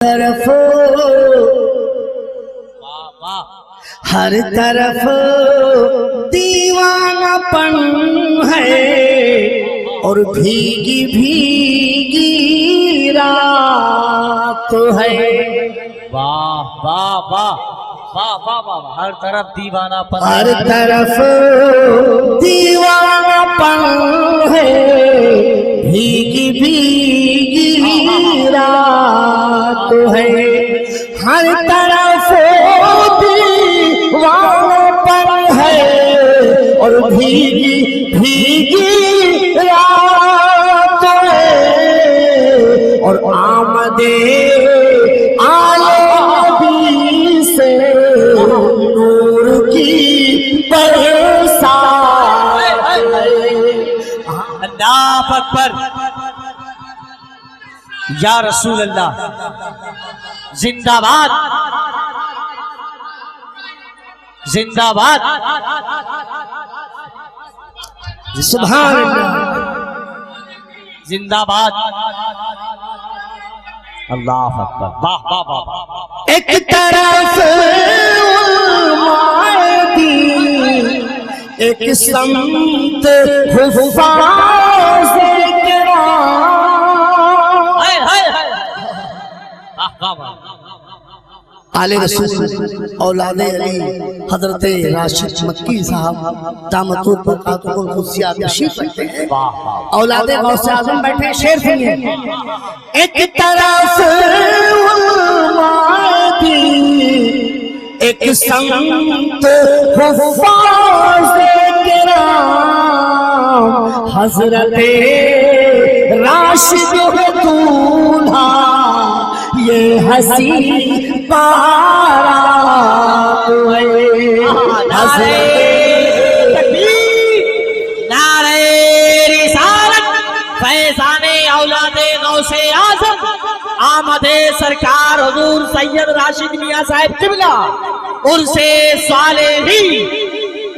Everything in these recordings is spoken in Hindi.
तरफ हर तरफ दीवानापन है और भीगी भीगी रात है। वाह वाह वाह वाह वाह वाह, हर तरफ दीवानापन, हर तरफ दीवानापन है, भीगी भीगी रात है। हर तरफ दीवानापन है और भीगी भीगी रात है। और आमदे आलम से नूर की बरसात है। अल्लाह अकबर, या रसूल अल्लाह, जिंदाबाद जिंदाबाद, सुभान अल्लाह, जिंदाबाद। अल्लाह अकबर, वाह वाह वाह वाह। एक तरफ उलमाए एक संत हुफ़ाज़ किराम, आले रसूल औलादे अली हजरत राशिद मक्की साहब दामतुल बरकातुहुल क़ुद्सिया तशरीफ रखते हैं। औलादे गौसे आज़म बैठे, शेर सुनिए। एक तरफ उलमाए एक संत हुफ़ाज़ किराम, हजरत राशिद दूल्हा ये हसी पारा नारे रिसालत, फैज़ाने औलादे गौसे आज़म, आमदे सरकार हुजूर सैयद राशिद मियां साहब किबला, उर्से सालेही,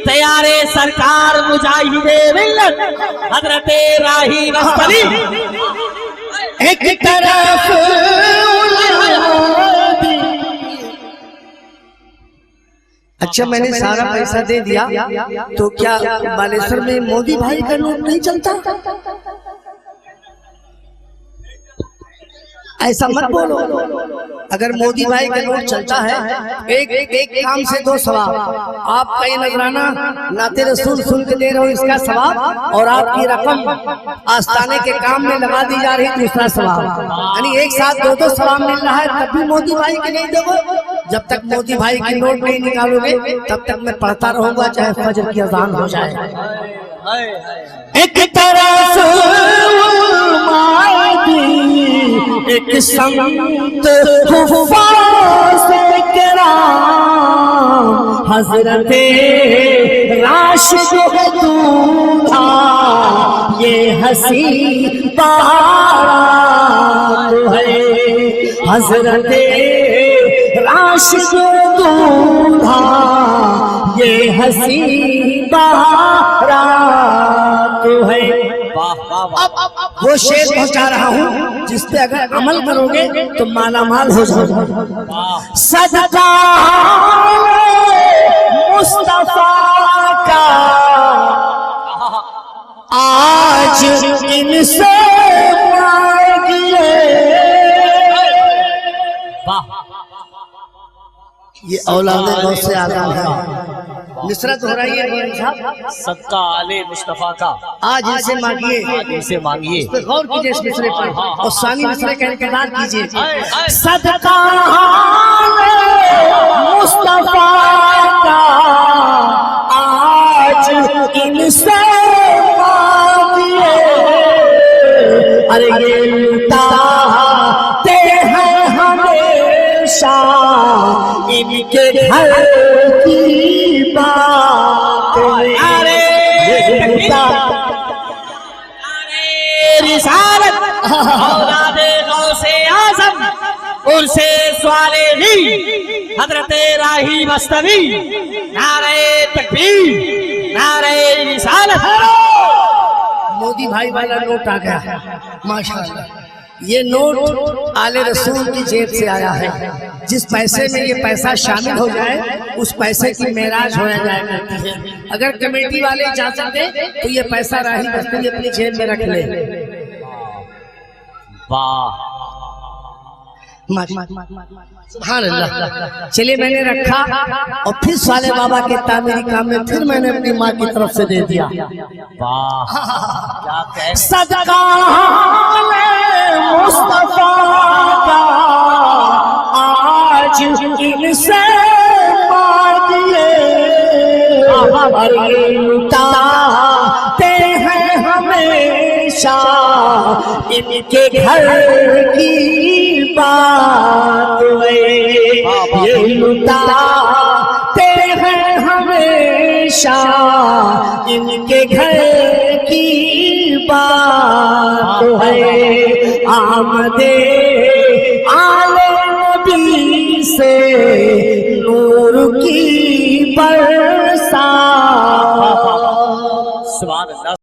तैयारे सरकार मुजाहिदे मिल्लत हजरते राही मस्तली। एक तरफ अच्छा, मैंने सारा पैसा दे दिया तो क्या बालेश्वर में मोदी भाई का नोट नहीं चलता? ऐसा मत बोलो। अगर मोदी भाई का नोट चलता है, एक काम से दो सवाब। आपका ये नजराना नाते रसूल सुन के दे रहे हो, इसका सवाब, और आपकी रकम आस्ताने के काम में लगा दी जा रही, दूसरा सवाब। यानी एक साथ दो सवाब मिल रहा है। तब भी मोदी भाई के नहीं दोगे। जब तक मोदी भाई की नोट नहीं निकालोगे तब तक मैं पढ़ता रहूंगा, चाहे फजर की अजान हो जाए। एक तरफ एक संत हुफ़ाज़ किराम, हजरत राशिद दूल्हा ये हसी बारात है। हजरत राशिद दूल्हा ये हसी बारात है। वो शेर पहुंचा रहा हूँ जिस पे अगर अमल करोगे तो माला माल हो जाओगे। सदका मुस्तफा का आज इनसे मांगिए। ये औलादे गौसे आज़म है। मिसरा दोहराइए साहब, सदका आले मुस्तफा का आज इनसे मांगिए, इनसे मांगिए। इस पे गौर कीजिए, इस मिसरे पर, और सानी मिसरे का इंतजार कीजिए। सदका मुस्तफा का आज इनसे मांगिए। अरे ये लुटाते हैं हमेशा इनके घर की बात। अरे रिसालत, औलादे गौसे आज़म, उर्से सालेही, हजरत राही मस्तवी, नारे तकबीर, नारे रिसालत। मोदी भाई वाला नोट आ गया, माशाअल्लाह। ये नोट आले रसूल की जेब से आया है। जिस पैसे में ये पैसा शामिल हो जाए उस पैसे की मेराज हो जाया करती है। अगर कमेटी वाले इजाजत दे तो ये पैसा राही बस्ती अपनी जेब में रख ले। वाह सुभान अल्लाह। चलिए मैंने रखा और फिर साले बाबा के तामीरी काम में फिर मैंने अपनी माँ की तरफ से दे दिया। वाह क्या कह सदका मुस्तफा का आज इनसे मांगिए, लुटाते हैं हमेशा इनके घर की बात है। ये लुटाते हैं हमेशा इनके घर की बात है। आमदे आले नबी से नूर की बरसात। सुभान अल्लाह।